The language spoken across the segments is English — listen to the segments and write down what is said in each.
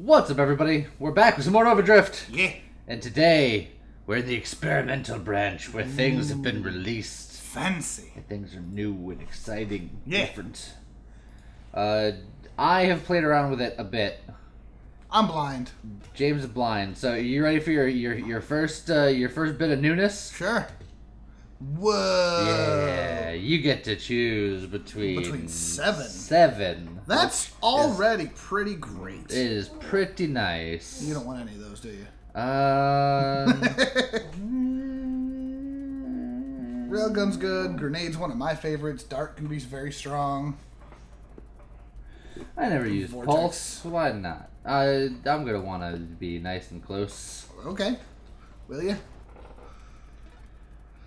What's up, everybody? We're back with some more Overdrift. Yeah. And today, we're in the experimental branch where things have been released. Fancy. And things are new and exciting, Yeah. different. I have played around with it a bit. I'm blind. James is blind. So, are you ready for your first bit of newness? Sure. Whoa. Yeah, you get to choose between seven. That's already pretty great. It is pretty nice. You don't want any of those, do you? Railgun's good. Grenade's one of my favorites. Dart can be very strong. I never used Vortex. Pulse. Why not? I'm gonna want to be nice and close. Okay. Will you?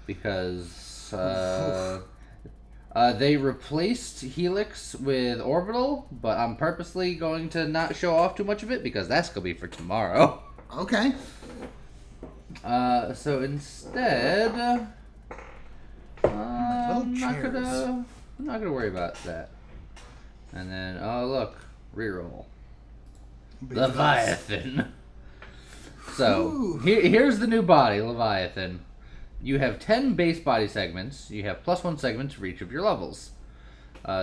Because they replaced Helix with Orbital, but I'm purposely going to not show off too much of it because that's gonna be for tomorrow. Okay. So instead, I'm not gonna worry about that. And then, oh look, reroll. Leviathan. So here's the new body, Leviathan. You have 10 base body segments. You have +1 segments for each of your levels.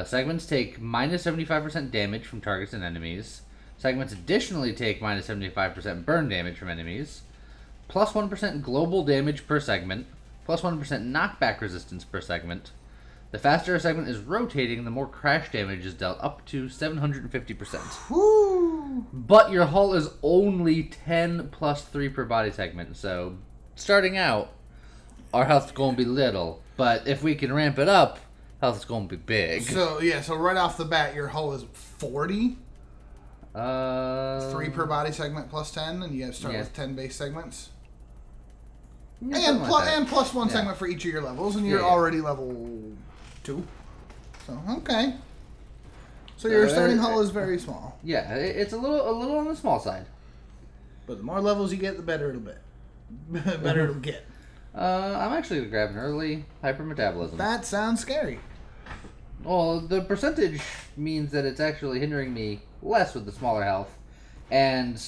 Segments take minus 75% damage from targets and enemies. Segments additionally take minus 75% burn damage from enemies. +1% global damage per segment. +1% knockback resistance per segment. The faster a segment is rotating, the more crash damage is dealt, up to 750%. Woo. But your hull is only 10 plus 3 per body segment, so starting out, our health's going to be little. But if we can ramp it up, health's going to be big. So right off the bat, your hull is 40. 3 per body segment plus 10, and you have to start with 10 base segments. Yeah, And like +1 segment for each of your levels, and you're already level 2. So, okay. So your starting hull is very small. Yeah, it's a little on the small side. But the more levels you get, the better it'll be. Better it'll get. I'm actually going to grab an early hypermetabolism. That sounds scary. Well, the percentage means that it's actually hindering me less with the smaller health. And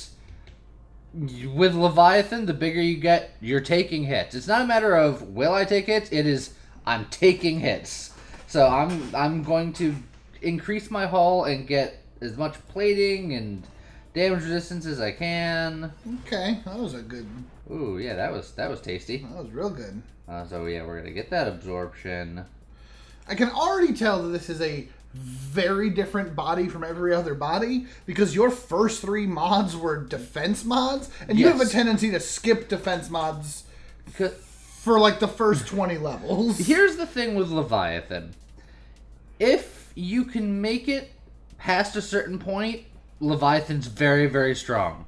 with Leviathan, the bigger you get, you're taking hits. It's not a matter of will I take hits, it is I'm taking hits. So I'm going to increase my hull and get as much plating and damage resistance as I can. Okay, that was a good. Ooh, yeah, that was tasty. That was real good. So yeah, we're gonna get that absorption. I can already tell that this is a very different body from every other body because your first 3 mods were defense mods, and you have a tendency to skip defense mods for like the first 20 levels. Here's the thing with Leviathan. If you can make it past a certain point, Leviathan's very, very strong.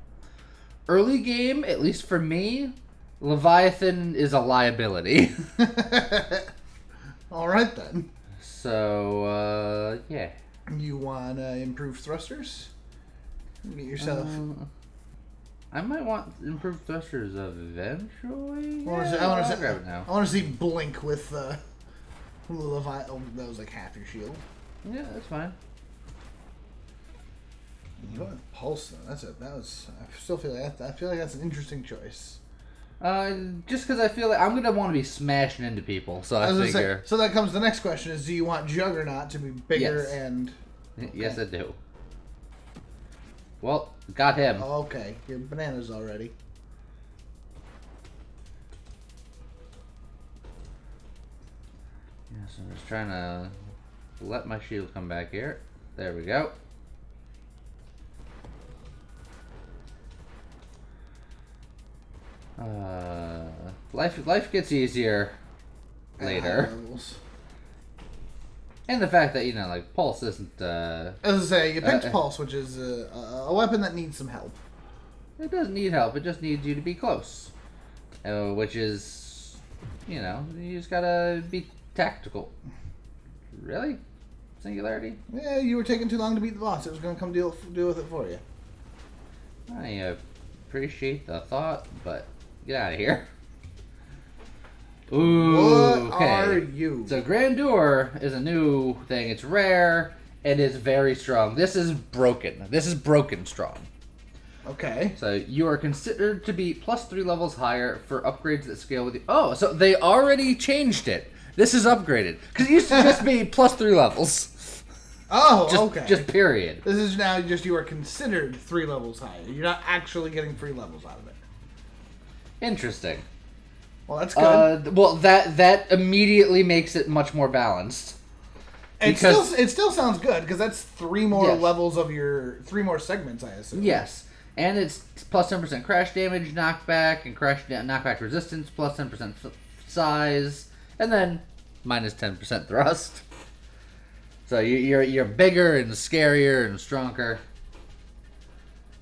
Early game, at least for me, Leviathan is a liability. Alright then. So, yeah. You want improved thrusters? Get yourself... I might want improved thrusters eventually. I want to grab it now. I want to see Blink with Leviathan. Oh, that was like half your shield. Yeah, that's fine. You go with Pulse though. I still feel like that's an interesting choice. Just because I feel like I'm gonna want to be smashing into people, so I figure. So that comes the next question: is do you want Juggernaut to be bigger and? Okay. Yes, I do. Well, got him. Oh, okay, your bananas already. Yes, I'm just trying to let my shield come back here. There we go. Life gets easier later. And the fact that, like, Pulse isn't... As I say, you picked Pulse, which is a weapon that needs some help. It doesn't need help, it just needs you to be close. Which is, you just gotta be tactical. Really? Singularity? Yeah, you were taking too long to beat the boss. It was going to come deal with it for you. I appreciate the thought, but get out of here. Ooh, what are you? So Grandeur is a new thing. It's rare. It is very strong. This is broken. This is broken strong. Okay. So you are considered to be +3 levels higher for upgrades that scale with you. Oh, so they already changed it. This is upgraded. Because it used to just be +3 levels. Oh, okay. Just period. This is now just you are considered 3 levels higher. You're not actually getting 3 levels out of it. Interesting. Well, that's good. Well, that immediately makes it much more balanced. It still sounds good because that's 3 more levels of your 3 more segments, I assume. Yes, and it's plus 10% crash damage, knockback, and knockback resistance, plus 10% size, and then minus 10% thrust. So you're bigger and scarier and stronger.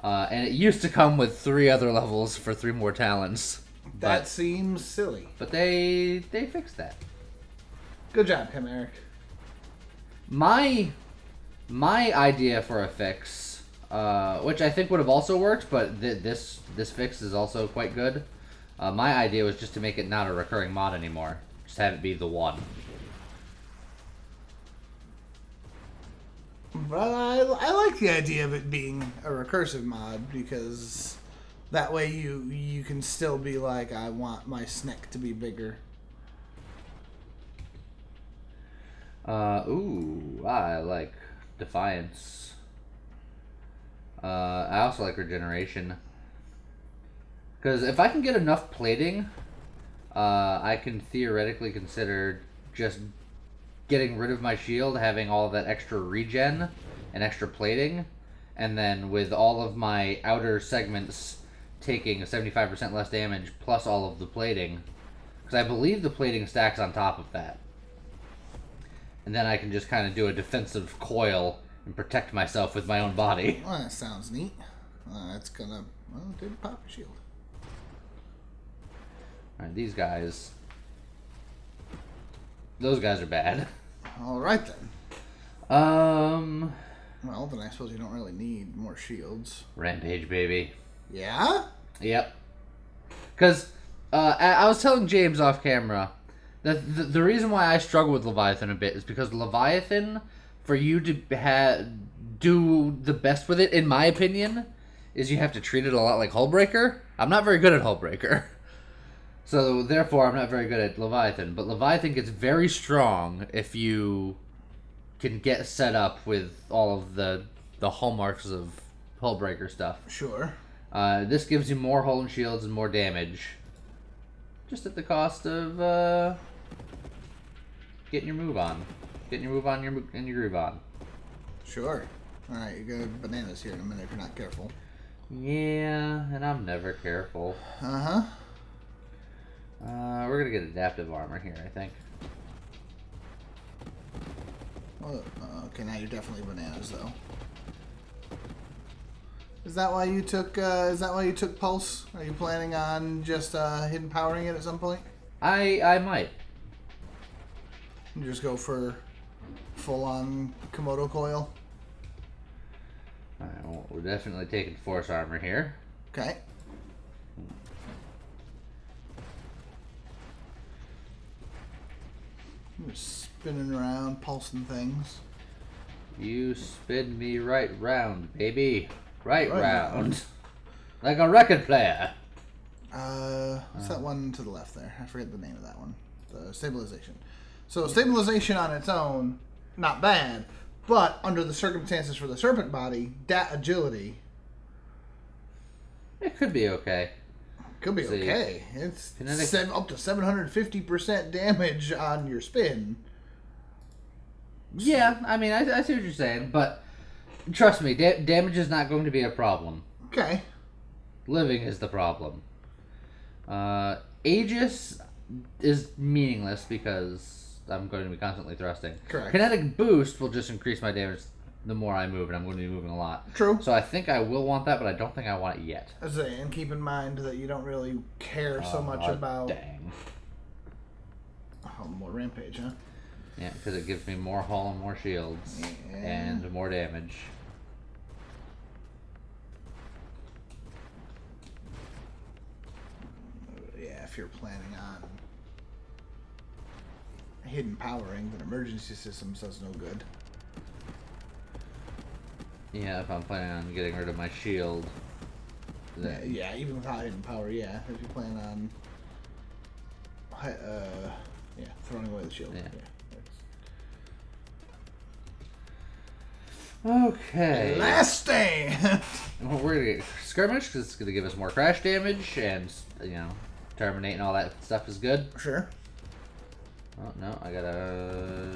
And it used to come with 3 other levels for 3 more talents. That seems silly. But they fixed that. Good job, Chimeric. My idea for a fix, which I think would have also worked, but this fix is also quite good. My idea was just to make it not a recurring mod anymore. Just have it be the one. Well, I like the idea of it being a recursive mod because that way you can still be like, I want my Snek to be bigger. I like Defiance. I also like Regeneration. Because if I can get enough plating, I can theoretically consider just getting rid of my shield, having all that extra regen and extra plating, and then with all of my outer segments taking 75% less damage plus all of the plating. Because I believe the plating stacks on top of that. And then I can just kind of do a defensive coil and protect myself with my own body. Well, that sounds neat. That's gonna... Well, did pop a shield. Alright, these guys... Those guys are bad. Alright then. Well, then I suppose you don't really need more shields. Rampage, baby. Yeah? Yep. Because I was telling James off camera... The reason why I struggle with Leviathan a bit is because Leviathan, for you to do the best with it, in my opinion, is you have to treat it a lot like Hullbreaker. I'm not very good at Hullbreaker. So, therefore, I'm not very good at Leviathan. But Leviathan gets very strong if you can get set up with all of the hallmarks of Hullbreaker stuff. Sure. This gives you more hull and shields and more damage. Just at the cost of getting your move on. Getting your move on and your groove on. Sure. Alright, you're gonna have bananas here in a minute if you're not careful. Yeah, and I'm never careful. Uh-huh. We're gonna get adaptive armor here, I think. Well, okay, now you're definitely bananas, though. Is that why you took Pulse? Are you planning on just hidden powering it at some point? I might. You just go for full-on Komodo coil? Alright, well, we're definitely taking force armor here. Okay. I'm just spinning around, pulsing things. You spin me right round, baby. Right round. Like a record player. What's that one to the left there? I forget the name of that one. The stabilization. So stabilization on its own, not bad, but under the circumstances for the serpent body, that agility. It could be okay. Could be okay. It's Kinetic... up to 750% damage on your spin. Yeah, I mean, I see what you're saying, but trust me, damage is not going to be a problem. Okay. Living is the problem. Aegis is meaningless because I'm going to be constantly thrusting. Correct. Kinetic boost will just increase my damage the more I move, and I'm going to be moving a lot. True. So I think I will want that, but I don't think I want it yet. And keep in mind that you don't really care so much about... Dang. Oh, more rampage, huh? Yeah, because it gives me more hull and more shields. Yeah. And more damage. Yeah, if you're planning on hidden powering, then emergency systems does no good. Yeah, if I'm planning on getting rid of my shield. Yeah, even without hidden power, yeah. If you plan on, throwing away the shield. Yeah. Okay. Last stand. Well, we're gonna get skirmish because it's gonna give us more crash damage, and terminate and all that stuff is good. Sure. Oh no, I gotta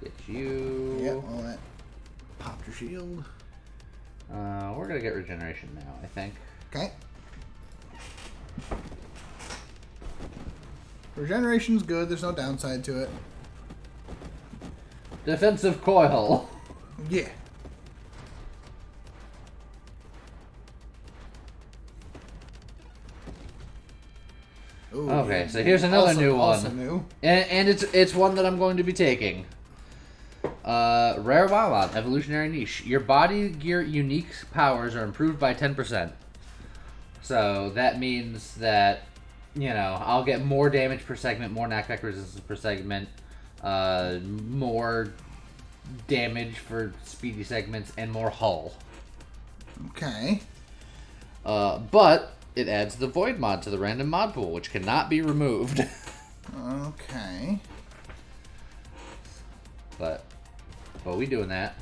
get you. Yep, all that. Popped your shield. We're gonna get regeneration now, I think. Okay. Regeneration's good. There's no downside to it. Defensive coil. Yeah. Ooh, Okay, so here's another new one. Also new. And it's one that I'm going to be taking. Rare Wildmod, Evolutionary Niche. Your body gear unique powers are improved by 10%. So that means that, I'll get more damage per segment, more knockback resistance per segment, more damage for speedy segments, and more hull. Okay. But it adds the Void mod to the random mod pool, which cannot be removed. Okay. But we doing that.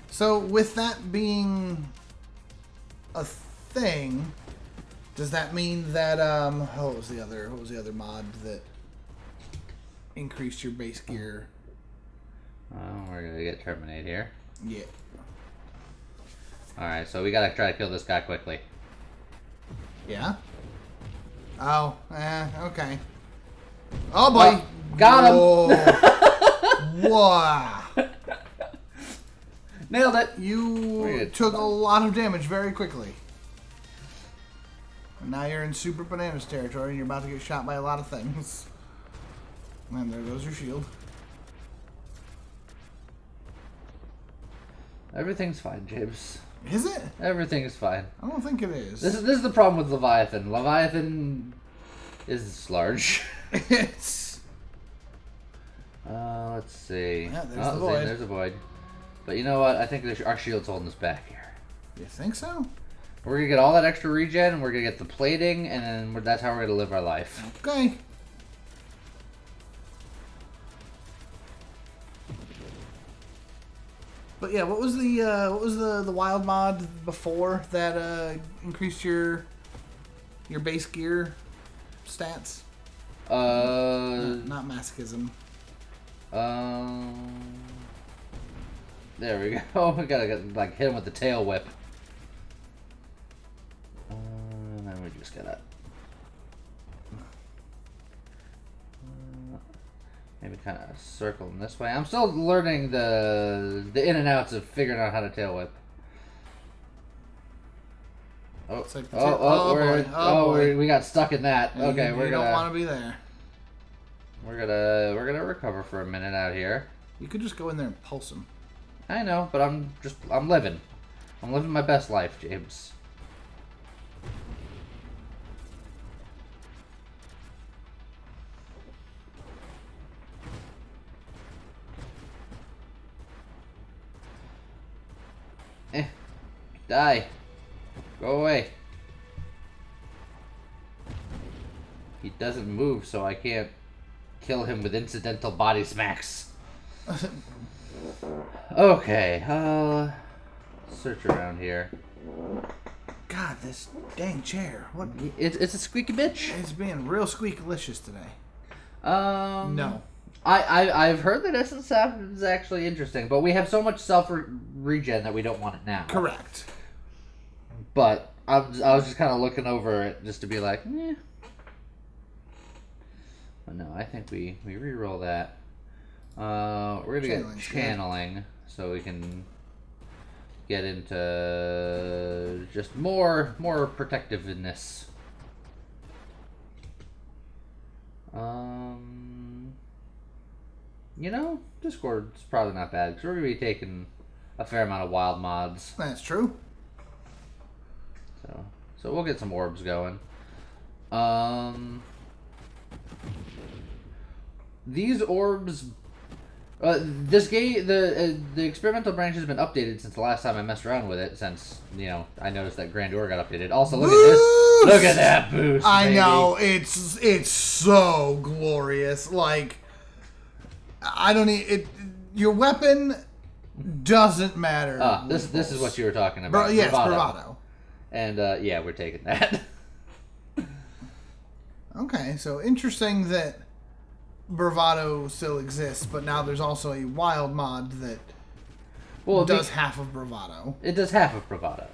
So with that being a thing, does that mean that what was the other mod that increased your base gear? We're gonna get Terminate here. Yeah. Alright, so we gotta try to kill this guy quickly. Yeah? Oh, okay. Oh boy! Got him! Wow! Nailed it! You took a lot of damage very quickly. And now you're in Super Bananas territory and you're about to get shot by a lot of things. And there goes your shield. Everything's fine, James. Is it? Everything is fine. I don't think it is. This is the problem with Leviathan. Leviathan is large. It's... let's see. Yeah, there's the void. There's a void. But you know what? I think our shield's holding us back here. You think so? We're gonna get all that extra regen, and we're gonna get the plating, and then that's how we're gonna live our life. Okay. But yeah, what was the wild mod before that increased your base gear stats? Not masochism. There we go. We gotta hit him with the tail whip. And then we just gotta maybe kind of circle him this way. I'm still learning the in and outs of figuring out how to tail whip. Oh, we got stuck in that. Okay, we don't want to be there. We're gonna recover for a minute out here. You could just go in there and pulse him. I know, but I'm living. I'm living my best life, James. Die. Go away. He doesn't move, so I can't kill him with incidental body smacks. Okay, search around here. God, this dang chair. What? It's a squeaky bitch. It's being real squeakalicious today. No. I've heard that essence sap is actually interesting, but we have so much self regen that we don't want it now. Correct. But I was just kind of looking over it just to be like, eh. But no, I think we re-roll that. We're gonna get channeling so we can get into just more protectiveness. Discord's probably not bad because we're gonna be taking a fair amount of wild mods. That's true. So we'll get some orbs going. These orbs This game, the experimental branch has been updated since the last time I messed around with it. Since I noticed that Grandeur got updated. Also, look at this. Look at that boost. I know it's so glorious. Like, I don't need it. Your weapon doesn't matter. This is what you were talking about. Yes, bravado. And yeah, we're taking that. Okay, so interesting that bravado still exists, but now there's also a wild mod that does half of bravado. It does half of bravado.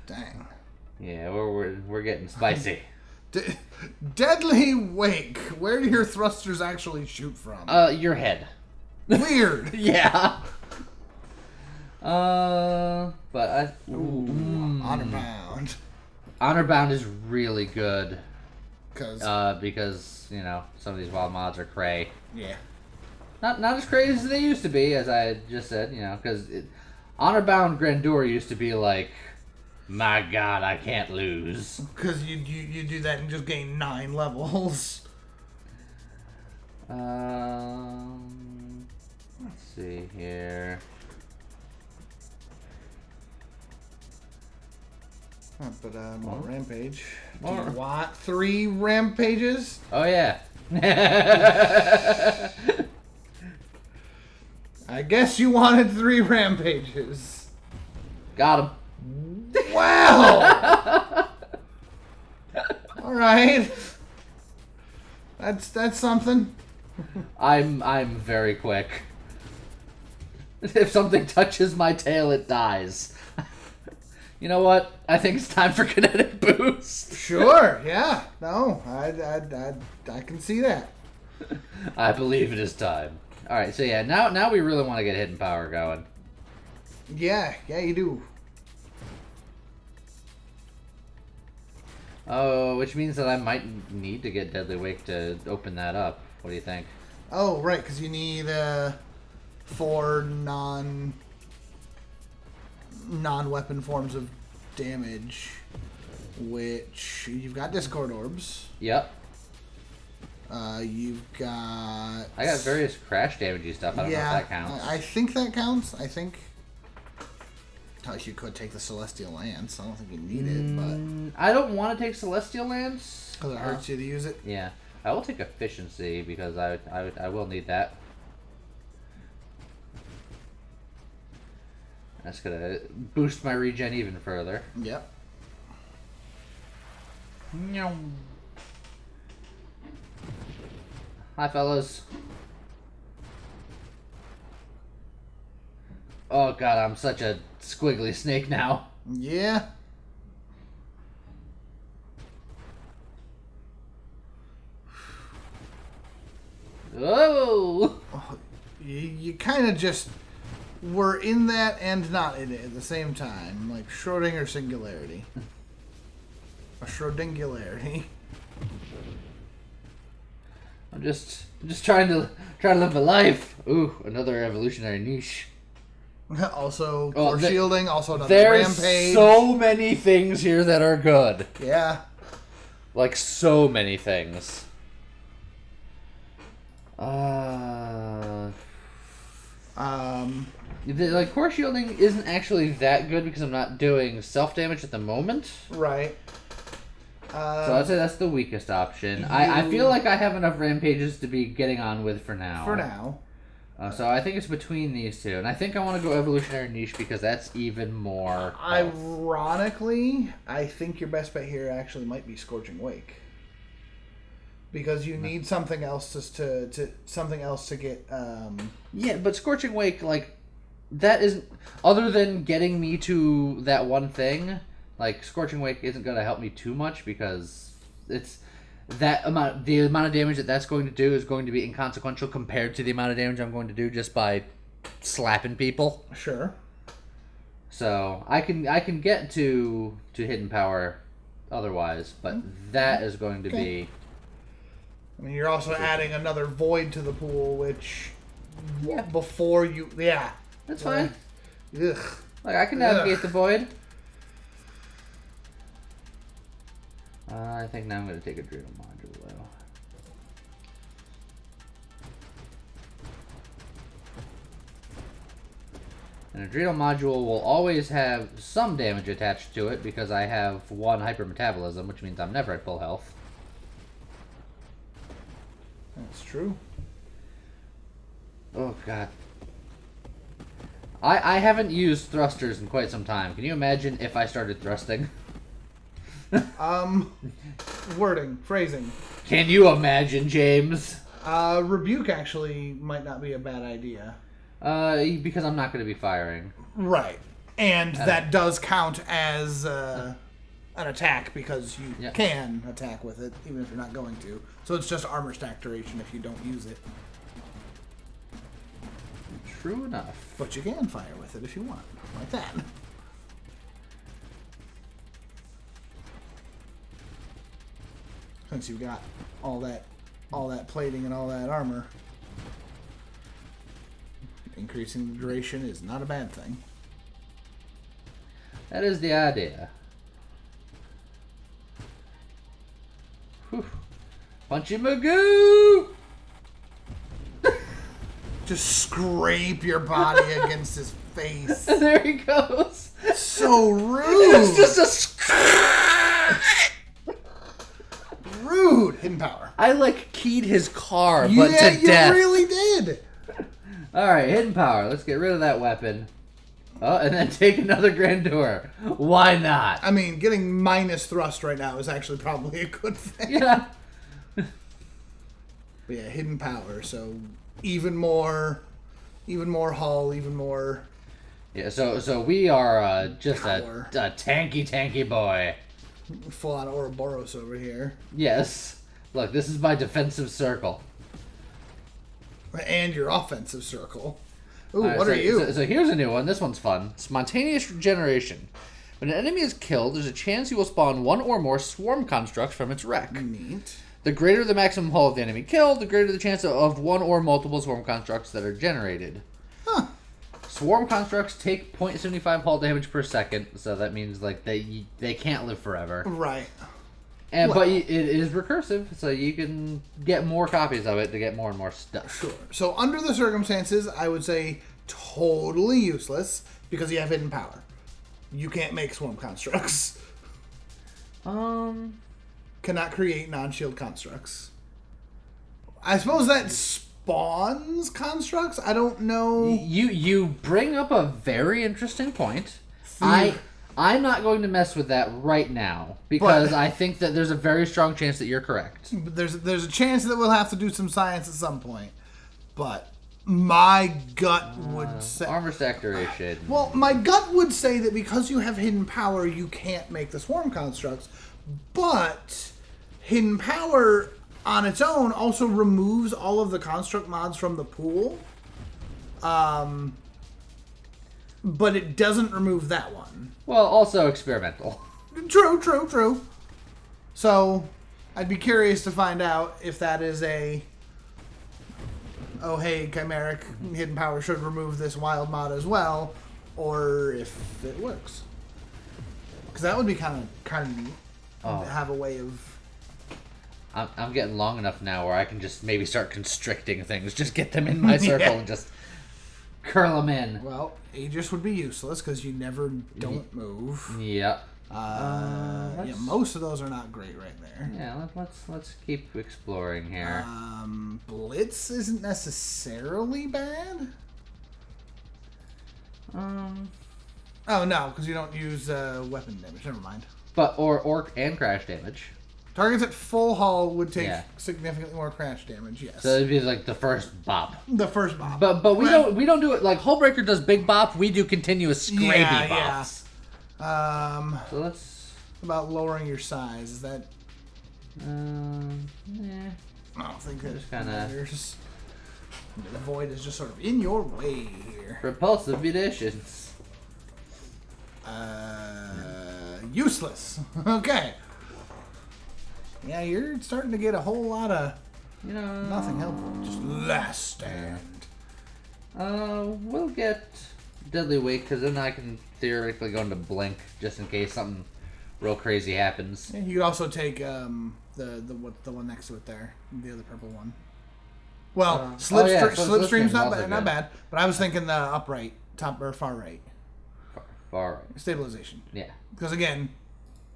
Dang. Yeah, we're getting spicy. Deadly Wake. Where do your thrusters actually shoot from? Your head. Weird. Yeah. But Honor Bound. Honor Bound is really good. Because some of these wild mods are cray. Yeah. Not as crazy as they used to be, as I just said. Because Honor Bound Grandeur used to be like, my God, I can't lose. Because you do that and just gain 9 levels. Let's see here. But more rampage. More. Do you want 3 rampages? Oh yeah. I guess you wanted 3 rampages. Got him. Wow. All right. That's something. I'm very quick. If something touches my tail, it dies. You know what? I think it's time for kinetic boost. Sure. Yeah. No. I can see that. I believe it is time. All right. So yeah, now we really want to get hidden power going. Yeah. Yeah, you do. Oh, which means that I might need to get Deadly Wake to open that up. What do you think? Oh, right, because you need 4 non-weapon forms of damage, which you've got Discord Orbs. Yep. You've got... I got various crash damagey stuff. I don't know if that counts. I think that counts. I think... You could take the Celestial Lance. I don't think you need it, but... I don't want to take Celestial Lance. Because it hurts you to use it? Yeah. I will take Efficiency, because I will need that. That's going to boost my regen even further. Yep. Hi, fellas. Oh, God, I'm such a squiggly snake now. Yeah. Oh! You kind of just were in that and not in it at the same time. Like Schrodinger singularity. A Schrodingularity. I'm just trying to live a life. Ooh, another evolutionary niche. Also, core shielding. Also, another there's rampage. So many things here that are good. Yeah. Like so many things. Like core shielding isn't actually that good because I'm not doing self damage at the moment. Right. So I'd say that's the weakest option. I feel like I have enough rampages to be getting on with for now. For now. So I think it's between these two. And I think I want to go evolutionary niche because that's even more health. Ironically, I think your best bet here actually might be Scorching Wake. Because you need something else to get Yeah, but Scorching Wake, like, that isn't, other than getting me to that one thing, like, Scorching Wake isn't going to help me too much because it's the amount of damage that's going to do is going to be inconsequential compared to the amount of damage I'm going to do just by slapping people. Sure. So I can get to hidden power otherwise, but that is going to be. I mean, you're also adding another void to the pool, which before you that's fine. Ugh. Like I can navigate the void. I think now I'm going to take Adrenal Modulo. An Adrenal Module will always have some damage attached to it because I have 1 hypermetabolism, which means I'm never at full health. That's true. Oh, God. I haven't used thrusters in quite some time. Can you imagine if I started thrusting? Wording, phrasing. Can you imagine, James? Rebuke actually might not be a bad idea. Because I'm not going to be firing. Right. And that does count as an attack because you can attack with it, even if you're not going to. So it's just armor stack duration if you don't use it. True enough. But you can fire with it if you want. Like that. Since you've got all that plating and all that armor. Increasing the duration is not a bad thing. That is the idea. Whew. Punchy Magoo! Just scrape your body against his face. There he goes. So rude. It's just a rude. Hidden power. I like keyed his car, but to death. Yeah, you really did. Alright, hidden power. Let's get rid of that weapon. Oh, and then take another Grandeur. Why not? I mean, getting minus thrust right now is actually probably a good thing. Yeah. But yeah, hidden power. So even more hull, even more. Yeah. So we are just power. a tanky boy. Full on Ouroboros over here. Yes. Look, this is my defensive circle. And your offensive circle. Ooh, Right, what are you? So here's a new one. This one's fun. Spontaneous regeneration. When an enemy is killed, there's a chance he will spawn 1 or more swarm constructs from its wreck. Neat. The greater the maximum hull of the enemy killed, the greater the chance of 1 or multiple swarm constructs that are generated. Huh. Swarm constructs take 0.75 hull damage per second, so that means like they can't live forever. Right. But it is recursive, so you can get more copies of it to get more and more stuff. Sure. So under the circumstances, I would say totally useless because you have hidden power. You can't make swarm constructs. Cannot create non-shield constructs. I suppose that spawns constructs? I don't know. You bring up a very interesting point. I'm not going to mess with that right now because I think that there's a very strong chance that you're correct. There's a chance that we'll have to do some science at some point. But my gut would say... Armor stack duration. Well, my gut would say that because you have hidden power, you can't make the swarm constructs. But hidden power on its own also removes all of the construct mods from the pool. But it doesn't remove that one. Well, also experimental. True. So, I'd be curious to find out if that is a... Oh, hey, Chimeric, hidden power should remove this wild mod as well, or if it works. Because that would be kind of neat. To have a way of... I'm getting long enough now where I can just maybe start constricting things. Just get them in my circle and just curl them in. Well, Aegis would be useless because you never don't move. Yep. Yeah, most of those are not great right there. Yeah, let's keep exploring here. Blitz isn't necessarily bad. Oh no, because you don't use weapon damage. Never mind. But or and crash damage. Targets at full hull would take significantly more crash damage. Yes. So it'd be like the first bop. The first bop. But we don't do it like Hullbreaker does big bop. We do continuous scrapey bops. Yeah. So let's about lowering your size. Is that? Yeah. I don't think that just kind of. The void is just sort of in your way here. Repulsive munitions. Useless. Okay. Yeah, you're starting to get a whole lot of nothing helpful. Just last stand. We'll get Deadly Weight because then I can theoretically go into Blink just in case something real crazy happens. Yeah, you could also take the one next to it there, the other purple one. Well, Slipstream's not bad, but I was thinking the upright, top or far right. Far right. Stabilization. Yeah. Because again,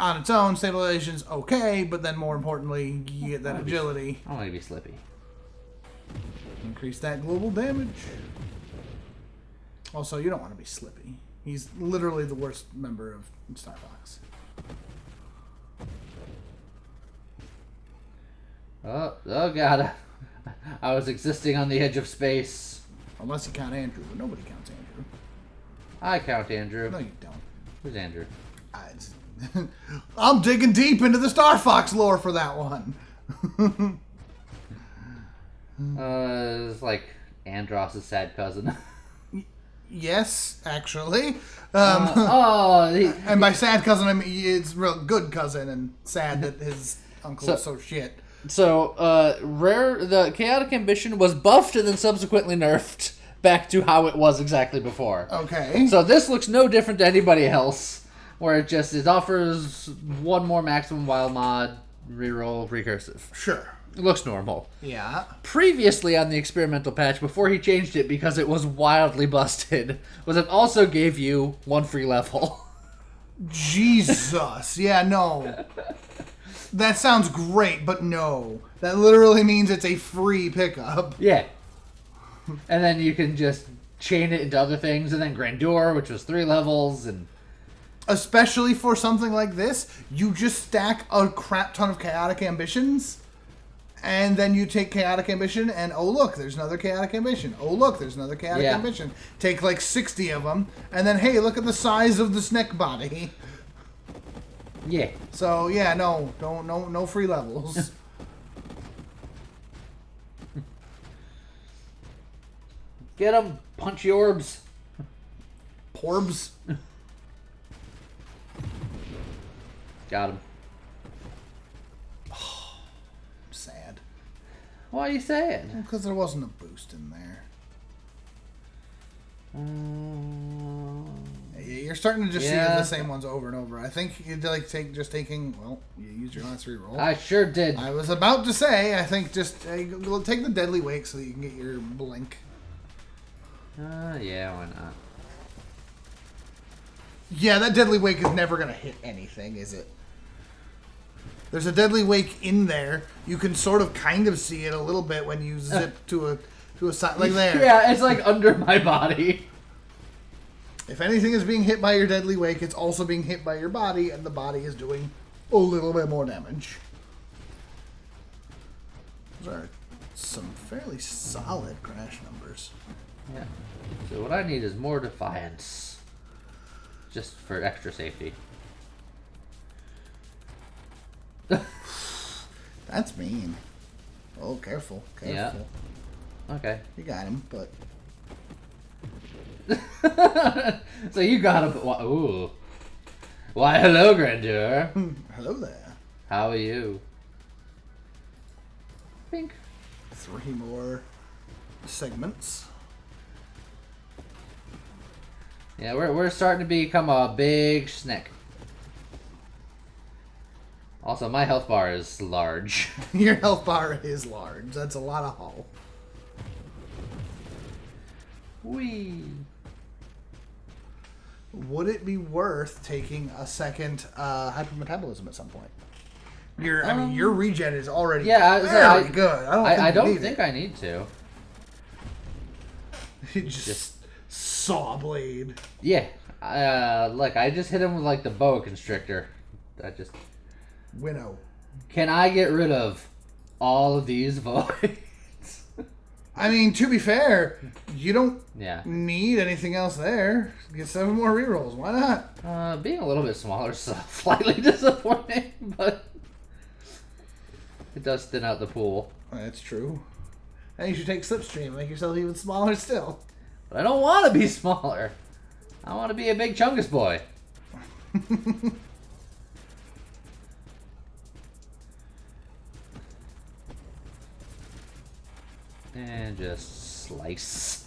on its own, stabilization's okay, but then more importantly, you get that agility. I want to be Slippy. Increase that global damage. Also, you don't want to be Slippy. He's literally the worst member of Star Fox. Oh God. I was existing on the edge of space. Unless you count Andrew, but nobody counts Andrew. I count Andrew. No, you don't. Who's Andrew? I'm digging deep into the Star Fox lore for that one. It's like Andros' sad cousin. Yes, actually. And by sad cousin, I mean it's real good cousin, and sad that his uncle is so shit. So, the Chaotic Ambition was buffed and then subsequently nerfed back to how it was exactly before. Okay. So this looks no different to anybody else, where it offers one more maximum wild mod, reroll, recursive. Sure. It looks normal. Yeah. Previously on the experimental patch, before he changed it because it was wildly busted, was it also gave you one free level. Jesus. Yeah, no. That sounds great, but no. That literally means it's a free pickup. Yeah. And then you can just chain it into other things, and then Grandeur, which was 3 levels, and... Especially for something like this, you just stack a crap ton of Chaotic Ambitions, and then you take Chaotic Ambition, and oh look, there's another Chaotic Ambition. Oh look, there's another Chaotic Ambition. Take like 60 of them, and then hey, look at the size of the Snek body. Yeah. So yeah, no free levels. Get him, punchy orbs. Porbs. Got him. Sad. Why are you saying? Because there wasn't a boost in there. You're starting to just see the same ones over and over. I think you'd like taking. Well, you used your last reroll. I sure did. I was about to say. I think just take the Deadly Wake so that you can get your blink. Yeah, why not? Yeah, that Deadly Wake is never gonna hit anything, is it? There's a Deadly Wake in there. You can sort of, kind of see it a little bit when you zip to a side like there. Yeah, it's like under my body. If anything is being hit by your Deadly Wake, it's also being hit by your body, and the body is doing a little bit more damage. Those are some fairly solid crash numbers. Yeah. So what I need is more Defiance. Just for extra safety. That's mean. Oh, careful. Yeah. Okay. You got him, but... So you got him, but... Ooh. Why, hello, Grandeur. Hello there. How are you? Pink. 3 more segments. Yeah, we're starting to become a big Snek. Also, my health bar is large. Your health bar is large. That's a lot of hull. Whee. Would it be worth taking a second hypermetabolism at some point? Your regen is already very good. I don't think I need to. just saw blade. Yeah. Look, I just hit him with like the boa constrictor. Winnow. Can I get rid of all of these voids? I mean, to be fair, you don't need anything else there. Get 7 more rerolls. Why not? Being a little bit smaller is slightly disappointing, but it does thin out the pool. That's true. And you should take Slipstream and make yourself even smaller still. But I don't want to be smaller. I want to be a big chungus boy. And just slice.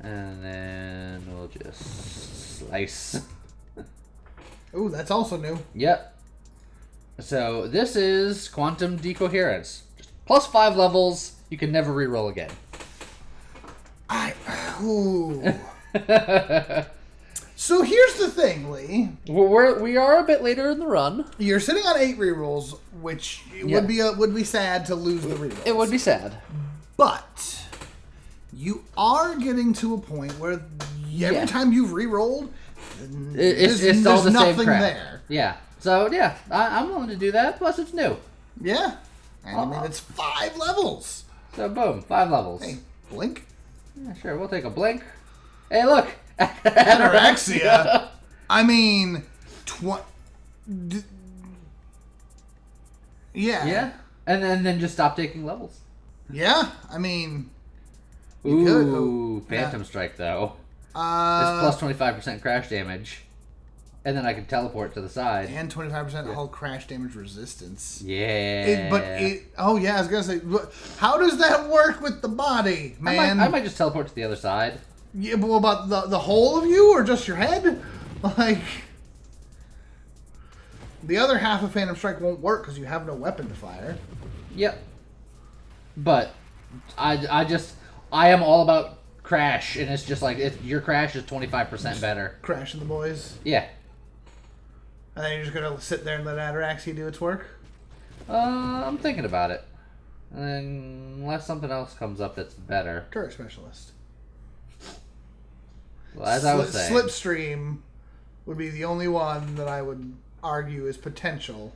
And then we'll just slice. Ooh, that's also new. Yep. So this is quantum decoherence. Just plus 5 levels. You can never reroll again. Ooh. So here's the thing, Lee. We are a bit later in the run. You're sitting on 8 rerolls, which would be sad to lose the rerolls. It would be sad. But you are getting to a point where every time you've rerolled, it's all the nothing same crap. there. Yeah. So yeah, I'm willing to do that. Plus it's new. Yeah. And I mean, it's 5 levels. So boom, 5 levels. Hey, blink. Yeah, sure, we'll take a blink. Hey, look. Anorexia. I mean, yeah. Yeah. And then just stop taking levels. Yeah. I mean, ooh, Phantom Strike though. It's plus 25% crash damage. And then I can teleport to the side. And 25% hull crash damage resistance. Yeah. Oh yeah, I was gonna say, how does that work with the body, man? I might just teleport to the other side. Yeah, but what about the whole of you, or just your head? Like, the other half of Phantom Strike won't work because you have no weapon to fire. Yep. But I am all about crash, and it's just like your crash is 25% better. Crashing the boys. Yeah. And then you're just gonna sit there and let Ataraxia do its work? I'm thinking about it. Unless something else comes up that's better. Turret specialist. Well, as I was saying, Slipstream would be the only one that I would argue is potential.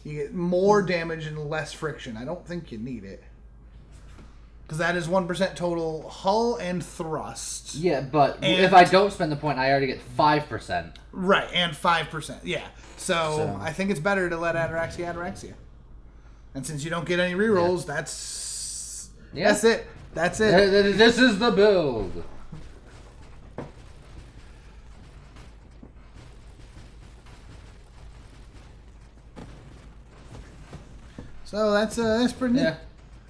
You get more damage and less friction. I don't think you need it. Because that is 1% total hull and thrust. Yeah, but if I don't spend the point, I already get 5%. Right, and 5%. Yeah. So I think it's better to let Ataraxia. And since you don't get any rerolls, that's it. That's it. This is the build. So that's pretty neat.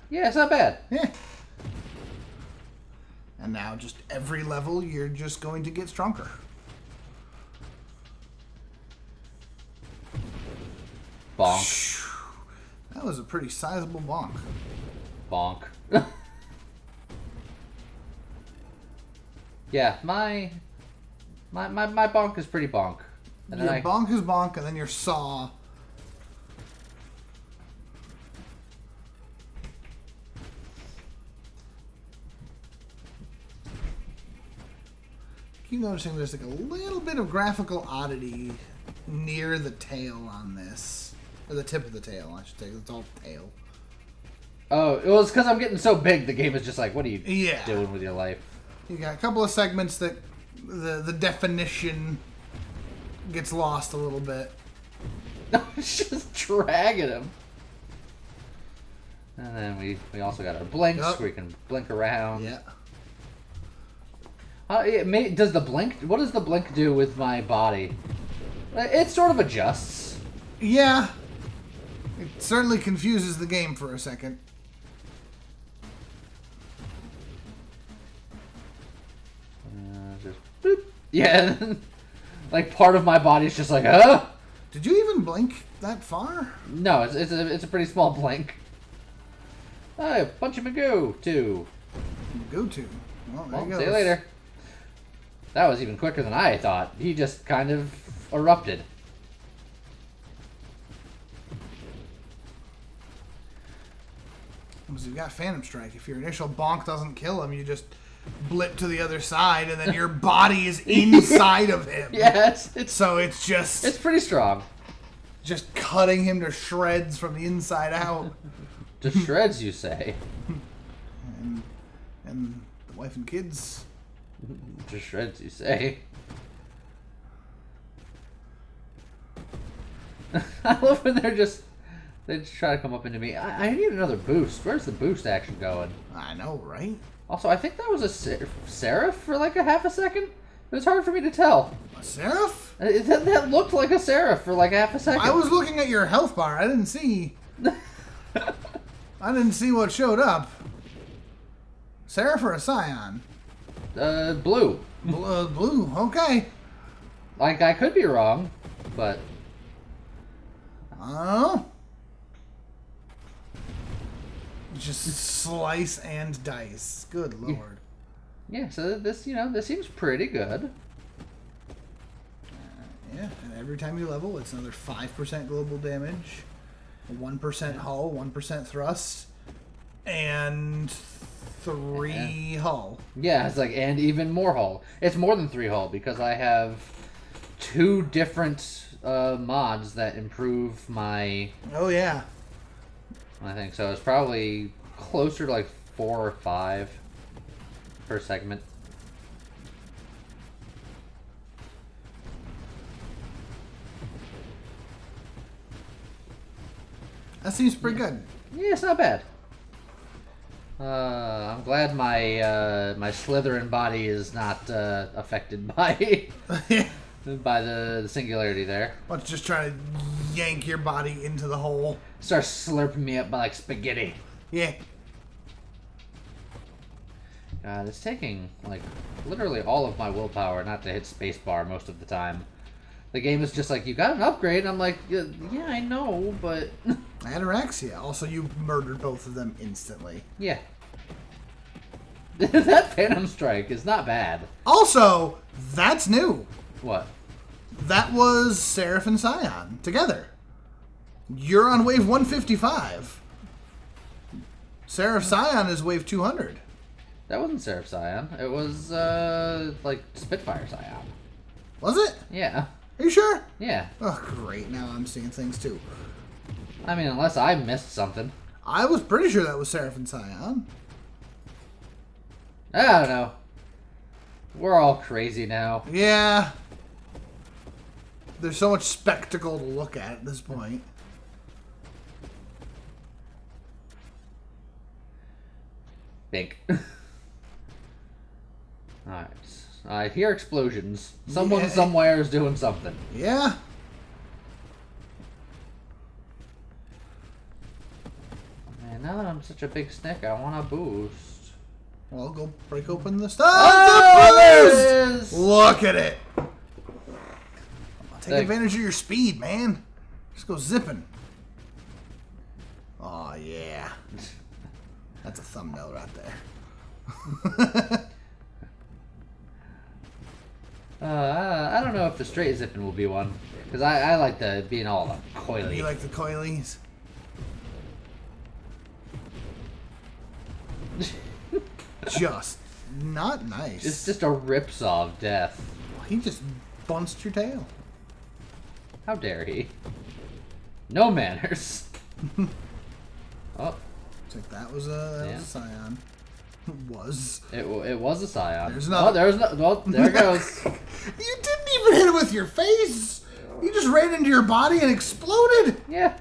Yeah, it's not bad. Yeah. And now just every level you're just going to get stronger. Bonk. That was a pretty sizable bonk. Bonk. Yeah, my bonk is pretty bonk. And Your bonk is bonk, and then your saw. Keep noticing there's like a little bit of graphical oddity near the tail on this. Or the tip of the tail, I should say. It's all tail. Oh, well, it's because I'm getting so big, the game is just like, what are you doing with your life? You got a couple of segments that the definition gets lost a little bit. It's just dragging him. And then we also got our blinks, where we can blink around. Yeah. Does the blink? What does the blink do with my body? It sort of adjusts. Yeah. It certainly confuses the game for a second. Just boop. Yeah. Like part of my body's just like, huh? Did you even blink that far? No, it's a pretty small blink. Oh, punch him and go to. Go to. Well, there you go. See you later. That was even quicker than I thought. He just kind of erupted. Because you've got Phantom Strike. If your initial bonk doesn't kill him, you just blip to the other side, and then your body is inside of him. Yeah, so it's just... It's pretty strong. Just cutting him to shreds from the inside out. To shreds, you say? And the wife and kids... To shreds, you say? I love when they just try to come up into me. I need another boost. Where's the boost action going? I know, right? Also, I think that was a Seraph for like a half a second. It was hard for me to tell. A Seraph? That looked like a Seraph for like half a second. I was looking at your health bar. I didn't see... I didn't see what showed up. Seraph or a Scion? Blue. Blue. Okay. Like, I could be wrong, but... Oh. Just slice and dice. Good lord. Yeah, so this, this seems pretty good. Yeah, and every time you level, it's another 5% global damage, 1% hull, 1% thrust, and 3 hull. Yeah, it's like, and even more hull. It's more than 3 hull, because I have 2 different mods that improve my... Oh, yeah. I think so. It's probably closer to like 4 or 5 per segment. That seems pretty good. Yeah, it's not bad. I'm glad my my Slytherin body is not affected by by the singularity there. Why don't you just try to yank your body into the hole? Start slurping me up like spaghetti. Yeah. God, it's taking like literally all of my willpower not to hit spacebar most of the time. The game is just like, you got an upgrade. And I'm like, yeah, I know, but... Anorexia. Also, you murdered both of them instantly. Yeah. That Phantom Strike is not bad. Also, that's new. What? That was Seraph and Scion together. You're on wave 155. Seraph Scion is wave 200. That wasn't Seraph Scion. It was, like, Spitfire Scion. Was it? Yeah. Are you sure? Yeah. Oh, great. Now I'm seeing things, too. I mean, unless I missed something. I was pretty sure that was Seraph and Scion. I don't know. We're all crazy now. Yeah. There's so much spectacle to look at this point. Bink. Alright. I hear explosions. Someone somewhere is doing something. Yeah. Man, now that I'm such a big Snek, I want a boost. Well, go break open the stuff. Oh, the boost! Look at it. Take advantage of your speed, man. Just go zipping. Oh, yeah. That's a thumbnail right there. I don't know if the straight zipping will be one. Because I like the being all coily. You like the coilies? Just not nice. It's just a ripsaw of death. He just bunched your tail. How dare he? No manners. Oh. It's like that was a Scion. Was. It was a Scion. There's no. Oh, there's no. Well, there it goes. You didn't even hit it with your face. You just ran into your body and exploded. Yeah.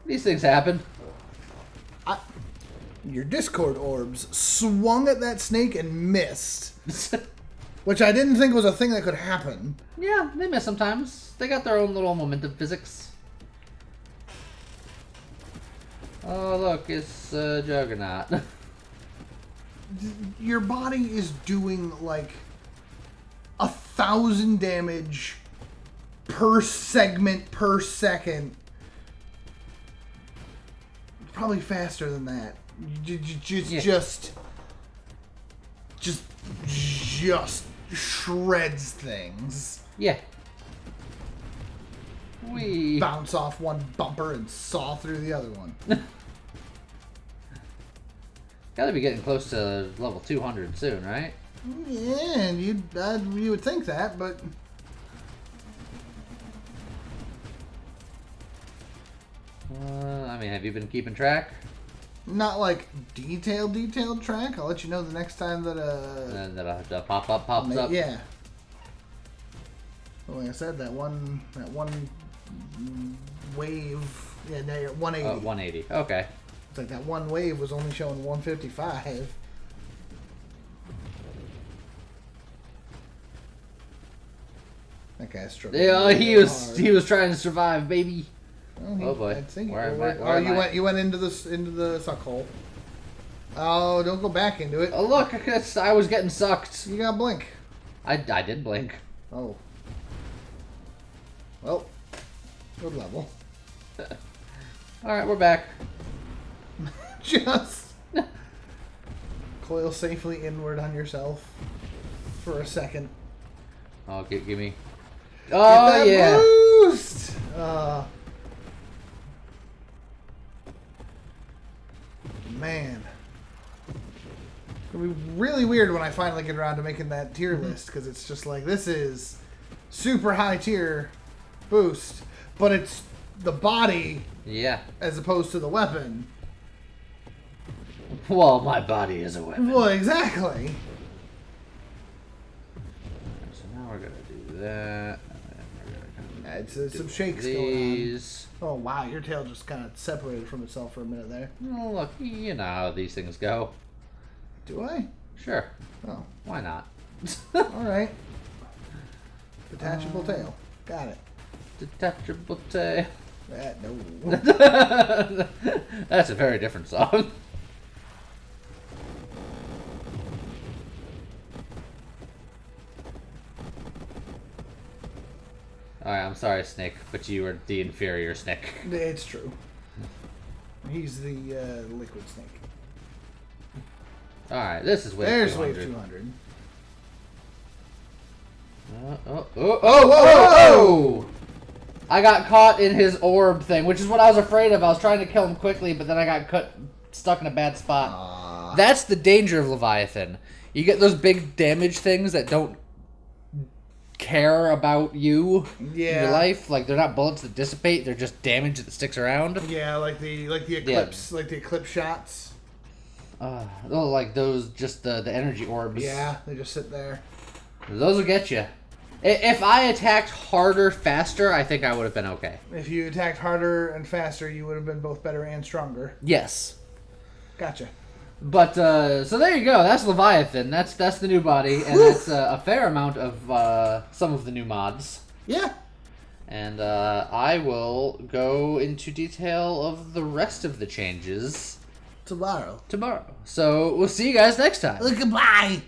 These things happen. Your Discord orbs swung at that snake and missed. Which I didn't think was a thing that could happen. Yeah, they miss sometimes. They got their own little momentum physics. Oh, look, it's Juggernaut. Your body is doing like 1,000 damage per segment per second. Probably faster than that. Just shreds things. Yeah. We bounce off one bumper and saw through the other one. Gotta be getting close to level 200 soon, right? Yeah, and you would think that, but I mean, have you been keeping track? not like detailed track. I'll let you know the next time that That pops up. Yeah. Well, like I said, that one wave. Yeah, now you're at 180. 180. Okay. It's like that one wave was only showing 155. That guy's struggling. Yeah, he was trying to survive, baby. Well, Oh boy. I'd think Where am I? you went into the suck hole. Oh, don't go back into it. Oh, look, I was getting sucked. You got blink. I did blink. Oh. Well, good level. Alright, we're back. Just coil safely inward on yourself for a second. Oh, give me. Get Oh, that yeah. boost! Man. It's gonna be really weird when I finally get around to making that tier list, because it's just like, this is super high tier boost, but it's the body Yeah. as opposed to the weapon. Well, my body is a weapon. Well, exactly. So now we're going to do that. Yeah, it's some shakes These. going on. Oh, wow, your tail just kind of separated from itself for a minute there. Oh, look, you know how these things go. Do I? Sure. Oh, Why not? alright. Detachable tail. Got it. Detachable tail. That, no. That's a very different song. Alright, I'm sorry, Snek, but you are the inferior Snek. It's true. He's the liquid snake. Alright, this is wave There's 200. wave 200. Oh! I got caught in his orb thing, which is what I was afraid of. I was trying to kill him quickly, but then I got stuck in a bad spot. That's the danger of Leviathan. You get those big damage things that don't care about you in your life. Like, they're not bullets that dissipate, they're just damage that sticks around. Yeah, like the eclipse, like the eclipse shots. Like those, just the energy orbs. Yeah, they just sit there. Those will get you. If I attacked harder, faster, I think I would have been okay. If you attacked harder and faster, you would have been both better and stronger. Yes. Gotcha. But, so there you go. That's Leviathan. That's the new body, and that's a fair amount of some of the new mods. Yeah. And I will go into detail of the rest of the changes Tomorrow. tomorrow. So we'll see you guys next time. Goodbye.